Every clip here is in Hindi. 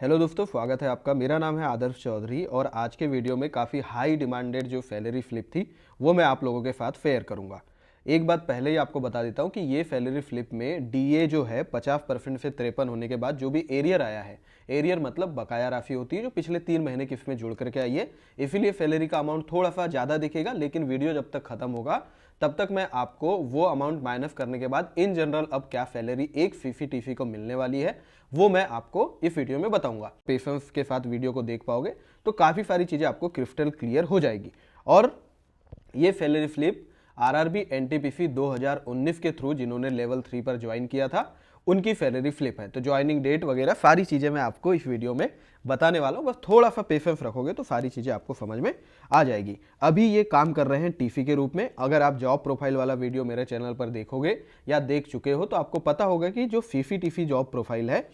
हेलो दोस्तों, स्वागत है आपका। मेरा नाम है आदर्श चौधरी और आज के वीडियो में काफ़ी हाई डिमांडेड जो सैलरी फ्लिप थी वो मैं आप लोगों के साथ शेयर करूंगा। एक बात पहले ही आपको बता देता हूं कि ये सैलरी फ्लिप में डीए जो है 50% से 53 होने के बाद जो भी एरियर आया है, एरियर मतलब बकाया राशि होती है जो पिछले 3 महीने की इसमें जुड़ करके आई है, इसीलिए सैलरी का अमाउंट थोड़ा सा ज़्यादा दिखेगा। लेकिन वीडियो जब तक खत्म होगा तब तक मैं आपको वो अमाउंट माइनस करने के बाद इन जनरल अब क्या सैलरी एक सीसीटीसी को मिलने वाली है वो मैं आपको इस वीडियो में बताऊंगा। पेशेंस के साथ वीडियो को देख पाओगे तो काफ़ी सारी चीज़ें आपको क्रिस्टल क्लियर हो जाएगी। और ये सैलरी स्लिप आरआरबी एनटीपीसी 2019 के थ्रू जिन्होंने लेवल 3 पर ज्वाइन किया था उनकी सैलरी स्लिप है। तो ज्वाइनिंग डेट वगैरह सारी चीज़ें मैं आपको इस वीडियो में बताने वाला हूँ। बस थोड़ा सा पेशेंस रखोगे तो सारी चीज़ें आपको समझ में आ जाएगी। अभी ये काम कर रहे हैं टीसी के रूप में। अगर आप जॉब प्रोफाइल वाला वीडियो मेरे चैनल पर देखोगे या देख चुके हो तो आपको पता होगा कि जो सीसीटीसी जॉब प्रोफाइल है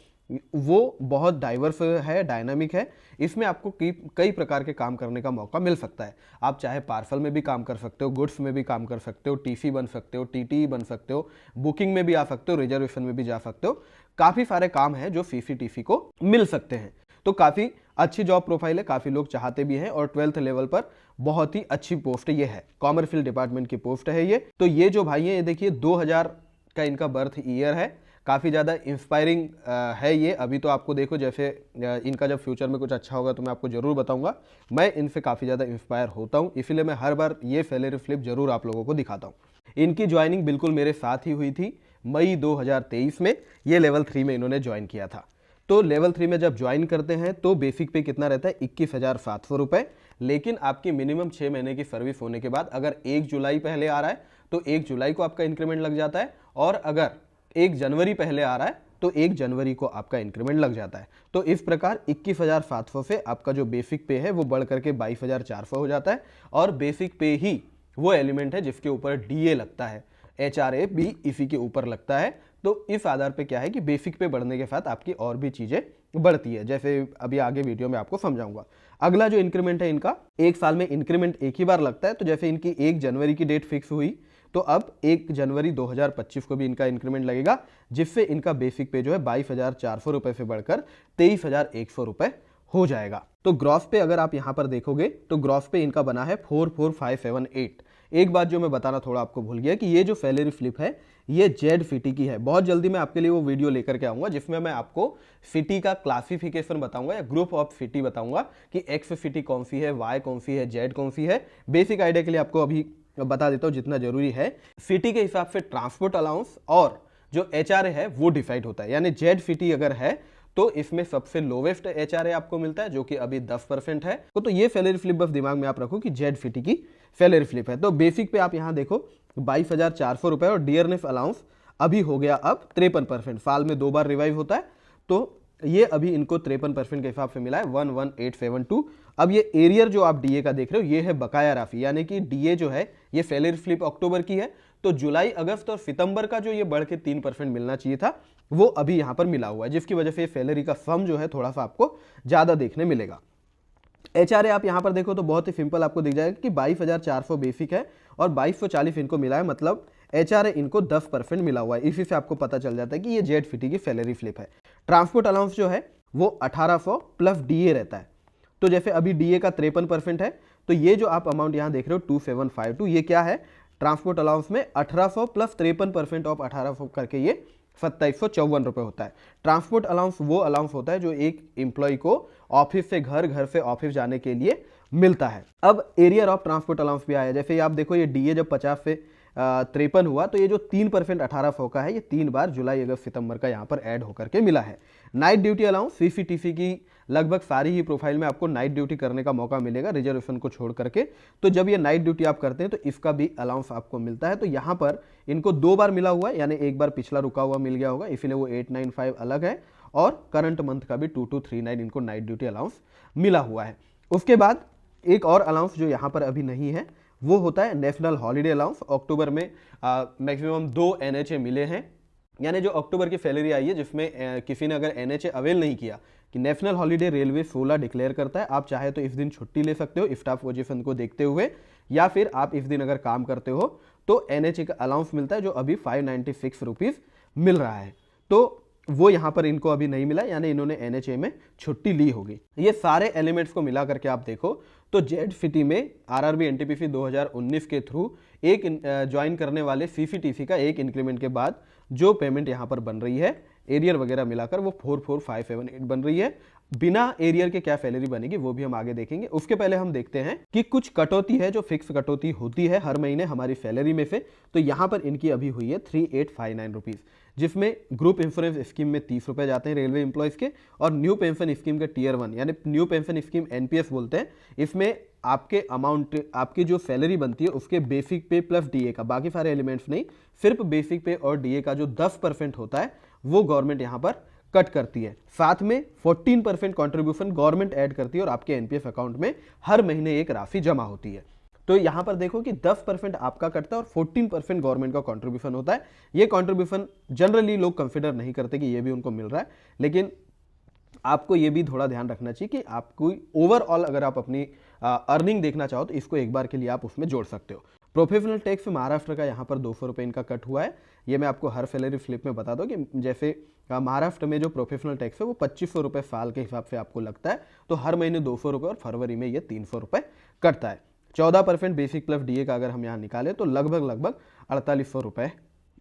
वो बहुत डाइवर्स है, डायनामिक है। इसमें आपको कई प्रकार के काम करने का मौका मिल सकता है। आप चाहे पार्सल में भी काम कर सकते हो, गुड्स में भी काम कर सकते हो, टीसी बन सकते हो, टीटी बन सकते हो, बुकिंग में भी आ सकते हो, रिजर्वेशन में भी जा सकते हो। काफ़ी सारे काम हैं जो सीसीटीसी को मिल सकते हैं। तो काफ़ी अच्छी जॉब प्रोफाइल है, काफ़ी लोग चाहते भी हैं और 12th लेवल पर बहुत ही अच्छी पोस्ट ये है। कॉमर्शियल डिपार्टमेंट की पोस्ट है ये। तो ये जो भाई है ये देखिए 2000 का इनका बर्थ ईयर है। काफ़ी ज़्यादा इंस्पायरिंग है ये। अभी तो आपको देखो जैसे इनका जब फ्यूचर में कुछ अच्छा होगा तो मैं आपको ज़रूर बताऊंगा। मैं इनसे काफ़ी ज़्यादा इंस्पायर होता हूँ, इसीलिए मैं हर बार ये सैलरी स्लिप ज़रूर आप लोगों को दिखाता हूँ। इनकी ज्वाइनिंग बिल्कुल मेरे साथ ही हुई थी मई 2023 में। ये लेवल 3 में इन्होंने ज्वाइन किया था। तो लेवल 3 में जब ज्वाइन करते हैं तो बेसिक पे कितना रहता है 21,700 रुपये। लेकिन आपकी मिनिमम 6 महीने की सर्विस होने के बाद अगर 1 जुलाई पहले आ रहा है तो 1 जुलाई को आपका इंक्रीमेंट लग जाता है, और अगर 1 जनवरी पहले आ रहा है तो 1 जनवरी को आपका इंक्रीमेंट लग जाता है। तो इस प्रकार 21,700 से आपका जो बेसिक पे है वो बढ़ करके 22,400 हो जाता है। और बेसिक पे ही वो एलिमेंट है जिसके ऊपर डीए लगता है, एचआरए भी इसी के ऊपर लगता है। तो इस आधार पे क्या है कि बेसिक पे बढ़ने के साथ आपकी और भी चीज़ें बढ़ती है, जैसे अभी आगे वीडियो में आपको समझाऊंगा। अगला जो इंक्रीमेंट है इनका, एक साल में इंक्रीमेंट एक ही बार लगता है। तो जैसे इनकी 1 जनवरी की डेट फिक्स हुई तो अब 1 जनवरी 2025 को भी इनका इंक्रीमेंट लगेगा, जिससे इनका बेसिक पे जो है 22,400 रुपये से बढ़कर 23,100 रुपये हो जाएगा। तो ग्रॉस पे अगर आप यहाँ पर देखोगे तो ग्रॉस पे इनका बना है 44,578। एक बात जो मैं बताना थोड़ा आपको भूल गया कि ये जो सैलरी स्लिप है ये जेड फिटी की है। बहुत जल्दी मैं आपके लिए वो वीडियो लेकर के आऊंगा जिसमें मैं आपको फिटी का क्लासिफिकेशन बताऊंगा या ग्रुप ऑफ फिटी बताऊंगा कि एक्स फिटी कौन सी है, वाई कौन सी है, जेड कौन सी है। बेसिक आइडिया के लिए आपको अभी बता देता हूं जितना जरूरी है। फिटी के हिसाब से ट्रांसपोर्ट अलाउंस और जो एचआरए है वो डिसाइड होता है। यानी जेड फिटी अगर है तो इसमें सबसे लोवेस्ट एचआरए आपको मिलता है जो कि अभी 10% है। तो ये सैलरी स्लिप बस दिमाग में आप रखो कि जेड फिटी की सैलरी स्लिप है। तो बेसिक पे आप यहां देखो 22,400 रुपए और डियरनेस अलाउंस अभी हो गया अब 53%। साल में 2 बार रिवाइव होता है तो ये अभी इनको 53% के हिसाब से मिला है 11,872। अब ये एरियर जो आप डीए का देख रहे हो ये है बकाया राशि, यानी कि डीए जो है ये सैलरी स्लिप अक्टूबर की है। तो जुलाई, अगस्त और सितंबर का जो ये बढ़ के 3% मिलना चाहिए था वो अभी यहां पर मिला हुआ है, जिसकी वजह से सैलरी का सम जो है थोड़ा सा आपको ज्यादा देखने मिलेगा। एचआरए आप यहां पर देखो तो बहुत ही सिंपल आपको दिख जाएगा कि 22,400 बेसिक है और 2240 इनको मिला है, मतलब एचआरए इनको 10% मिला हुआ है। इसी से आपको पता चल जाता है कि ये जेड फिटी की सैलरी स्लिप है। ट्रांसपोर्ट अलाउंस जो है वो 1800 प्लस डीए रहता है। तो जैसे अभी डीए का 53% है तो ये जो आप अमाउंट यहां देख रहे हो 2752 ये क्या है, ट्रांसपोर्ट अलाउंस में 1800 प्लस 53% ऑफ 1800 करके ये 2754 रुपये होता है। ट्रांसपोर्ट अलाउंस वो अलाउंस होता है जो एक एम्प्लॉय को ऑफिस से घर, घर से ऑफिस जाने के लिए मिलता है। अब एरियर ऑफ ट्रांसपोर्ट अलाउंस भी आया। जैसे आप देखो ये डीए जब 50 से 53 हुआ तो ये जो 3% 1800 का है ये 3 बार जुलाई, अगस्त, सितंबर का यहाँ पर ऐड होकर के मिला है। नाइट ड्यूटी अलाउंस सीसीटीसी की लगभग सारी ही प्रोफाइल में आपको नाइट ड्यूटी करने का मौका मिलेगा रिजर्वेशन को छोड़ करके। तो जब ये नाइट ड्यूटी आप करते हैं तो इसका भी अलाउंस आपको मिलता है। तो यहाँ पर इनको 2 बार मिला हुआ है, यानी एक बार पिछला रुका हुआ मिल गया होगा, इसीलिए वो 895 अलग है, और करंट मंथ का भी 2239 इनको नाइट ड्यूटी अलाउंस मिला हुआ है। उसके बाद एक और अलाउंस जो यहाँ पर अभी नहीं है वो होता है नेशनल हॉलीडे अलाउंस। अक्टूबर में मैक्सिमम 2 एनएचए मिले हैं, यानी जो अक्टूबर की सैलरी आई है जिसमें किसी ने अगर एनएचए अवेल नहीं किया कि नेशनल हॉलीडे रेलवे 16 डिक्लेयर करता है, आप चाहे तो इस दिन छुट्टी ले सकते हो स्टाफ पोजीशन को देखते हुए, या फिर आप इस दिन अगर काम करते हो तो एनएचए का अलाउंस मिलता है जो अभी 596 रुपीज़ मिल रहा है। तो वो यहाँ पर इनको अभी नहीं मिला, यानी इन्होंने NHA में छुट्टी ली होगी। ये सारे एलिमेंट्स को मिला करके आप देखो तो जेड फिटी में RRB NTPC 2019 के थ्रू एक ज्वाइन करने वाले CCTC का एक इंक्रीमेंट के बाद जो पेमेंट यहाँ पर बन रही है एरियर वगैरह मिलाकर वो 44578 बन रही है। बिना एरियर के क्या सैलरी बनेगी वो भी हम आगे देखेंगे। उसके पहले हम देखते हैं कि कुछ कटौती है जो फिक्स कटौती होती है हर महीने हमारी सैलरी में से। तो यहाँ पर इनकी अभी हुई है 3859 रुपीज़, जिसमें ग्रुप इंश्योरेंस स्कीम में 30 रुपये जाते हैं रेलवे एम्प्लॉयज़ के, और न्यू पेंशन स्कीम के टियर 1 यानी न्यू पेंशन स्कीम NPS बोलते हैं, इसमें आपके अमाउंट आपकी जो सैलरी बनती है उसके बेसिक पे प्लस DA का, बाकी सारे एलिमेंट्स नहीं, सिर्फ बेसिक पे और DA का जो 10% होता है वो गवर्नमेंट यहाँ पर कट करती है। साथ में 14% कॉन्ट्रीब्यूशन गवर्नमेंट ऐड करती है और आपके NPS अकाउंट में हर महीने एक राशि जमा होती है। तो यहाँ पर देखो कि 10% आपका कटता है और 14% गवर्नमेंट का कंट्रीब्यूशन होता है। ये कंट्रीब्यूशन जनरली लोग कंसिडर नहीं करते कि ये भी उनको मिल रहा है, लेकिन आपको ये भी थोड़ा ध्यान रखना चाहिए कि आपको ओवरऑल अगर आप अपनी अर्निंग देखना चाहो तो इसको एक बार के लिए आप उसमें जोड़ सकते हो। प्रोफेशनल टैक्स महाराष्ट्र का यहाँ पर 200 रुपये इनका कट हुआ है। ये मैं आपको हर सैलरी स्लिप में बता दूं कि जैसे महाराष्ट्र में जो प्रोफेशनल टैक्स है वो 2500 रुपये साल के हिसाब से आपको लगता है, तो हर महीने 200 रुपये और फरवरी में ये 300 रुपये कटता है। 14% बेसिक प्लस DA का अगर हम यहाँ निकालें तो लगभग 4800 रुपये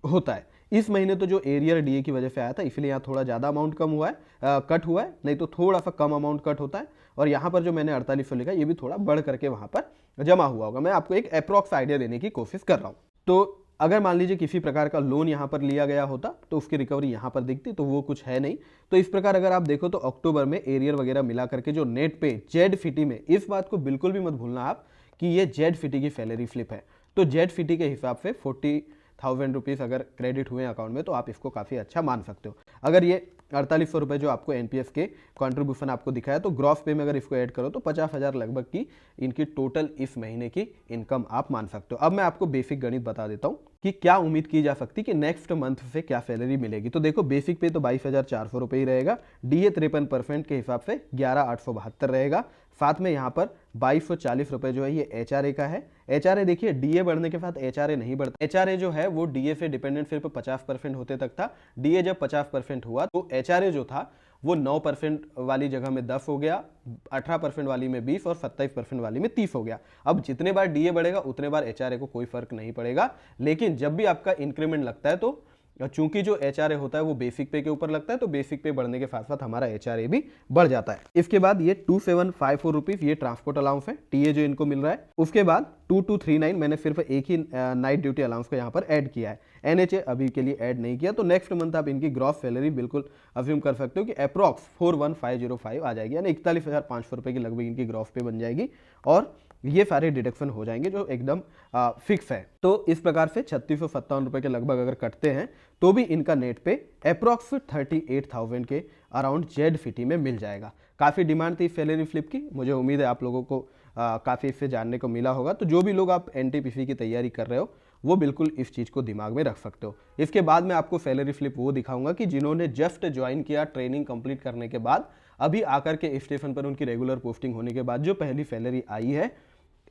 होता है। इस महीने तो जो एरियर DA की वजह से आया था इसलिए यहाँ थोड़ा ज़्यादा अमाउंट कम हुआ है, कट हुआ है, नहीं तो थोड़ा सा कम अमाउंट कट होता है। और यहाँ पर जो मैंने 4800 लिखा ये भी थोड़ा बढ़ करके वहाँ पर जमा हुआ होगा। मैं आपको एक अप्रॉक्स आइडिया देने की कोशिश कर रहा हूँ। तो अगर मान लीजिए किसी प्रकार का लोन यहाँ पर लिया गया होता तो उसकी रिकवरी यहाँ पर दिखती, तो वो कुछ है नहीं। तो इस प्रकार अगर आप देखो तो अक्टूबर में एरियर वगैरह मिला करके जो नेट पे जेड फिटी में, इस बात को बिल्कुल भी मत भूलना आप कि ये जेड फिटी की सैलरी स्लिप है। तो जेड फिटी के हिसाब से 40,000 रुपीज़ अगर क्रेडिट हुए अकाउंट में तो आप इसको काफ़ी अच्छा मान सकते हो। अगर ये 4800 रुपये जो आपको NPS के कंट्रीब्यूशन आपको दिखाया तो ग्रॉस पे में अगर इसको ऐड करो तो 50,000 लगभग की इनकी टोटल इस महीने की इनकम आप मान सकते हो। अब मैं आपको बेसिक गणित बता देता हूँ कि क्या उम्मीद की जा सकती कि नेक्स्ट मंथ से क्या सैलरी मिलेगी। तो देखो बेसिक पे तो 22,400 रुपये ही रहेगा, DA 53% के हिसाब से 11,872 रहेगा। साथ में यहाँ पर 2240 रुपये जो है ये HRA का है। HRA देखिए DA बढ़ने के साथ HRA नहीं बढ़ता। HRA जो है वो DA से डिपेंडेंट सिर्फ 50% होते तक था। DA जब 50% हुआ तो HRA जो था वो 9% वाली जगह में 10 हो गया, 18% वाली में 20 और 27% वाली में 30 हो गया। अब जितने बार DA बढ़ेगा उतने बार HRA को कोई फर्क नहीं पड़ेगा, लेकिन जब भी आपका इंक्रीमेंट लगता है तो चूंकि जो HRA होता है वो बेसिक पे के ऊपर लगता है, तो बेसिक पे बढ़ने के साथ साथ हमारा HRA भी बढ़ जाता है। इसके बाद ये 2754 रुपीज़ ये ट्रांसपोर्ट अलाउंस है, TA जो इनको मिल रहा है। उसके बाद 2239 मैंने सिर्फ एक ही नाइट ड्यूटी अलाउंस को यहाँ पर ऐड किया है, NHA अभी के लिए ऐड नहीं किया। तो नेक्स्ट मंथ आप इनकी ग्रॉस सैलरी बिल्कुल अज्यूम कर सकते हो कि अप्रॉक्स 41505 आ जाएगी, यानी 41,500 रुपये की लगभग इनकी ग्रॉस पे बन जाएगी और ये सारे डिडक्शन हो जाएंगे जो एकदम फिक्स है। तो इस प्रकार से 3657 रुपये के लगभग अगर कटते हैं तो भी इनका नेट पे अप्रॉक्स 38,000 के अराउंड जेड फिटी में मिल जाएगा। काफ़ी डिमांड थी सैलरी फ्लिप की, मुझे उम्मीद है आप लोगों को काफ़ी इससे जानने को मिला होगा। तो जो भी लोग आप NTPC की तैयारी कर रहे हो वो बिल्कुल इस चीज़ को दिमाग में रख सकते हो। इसके बाद मैं आपको सैलरी फ्लिप वो दिखाऊंगा कि जिन्होंने जस्ट ज्वाइन किया ट्रेनिंग कंप्लीट करने के बाद, अभी आकर के स्टेशन पर उनकी रेगुलर पोस्टिंग होने के बाद जो पहली सैलरी आई है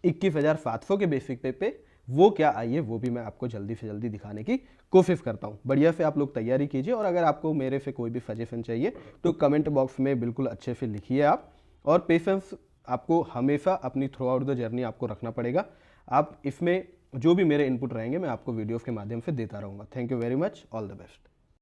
21,700 के बेसिक पे वो क्या आई है वो भी मैं आपको जल्दी से जल्दी दिखाने की कोशिश करता हूँ। बढ़िया से आप लोग तैयारी कीजिए और अगर आपको मेरे से कोई भी सजेशन चाहिए तो कमेंट बॉक्स में बिल्कुल अच्छे से लिखिए आप। और पेशेंस आपको हमेशा अपनी थ्रू आउट द जर्नी आपको रखना पड़ेगा। आप इसमें जो भी मेरे इनपुट रहेंगे मैं आपको वीडियोस के माध्यम से देता रहूँगा। Thank you very much, all the best.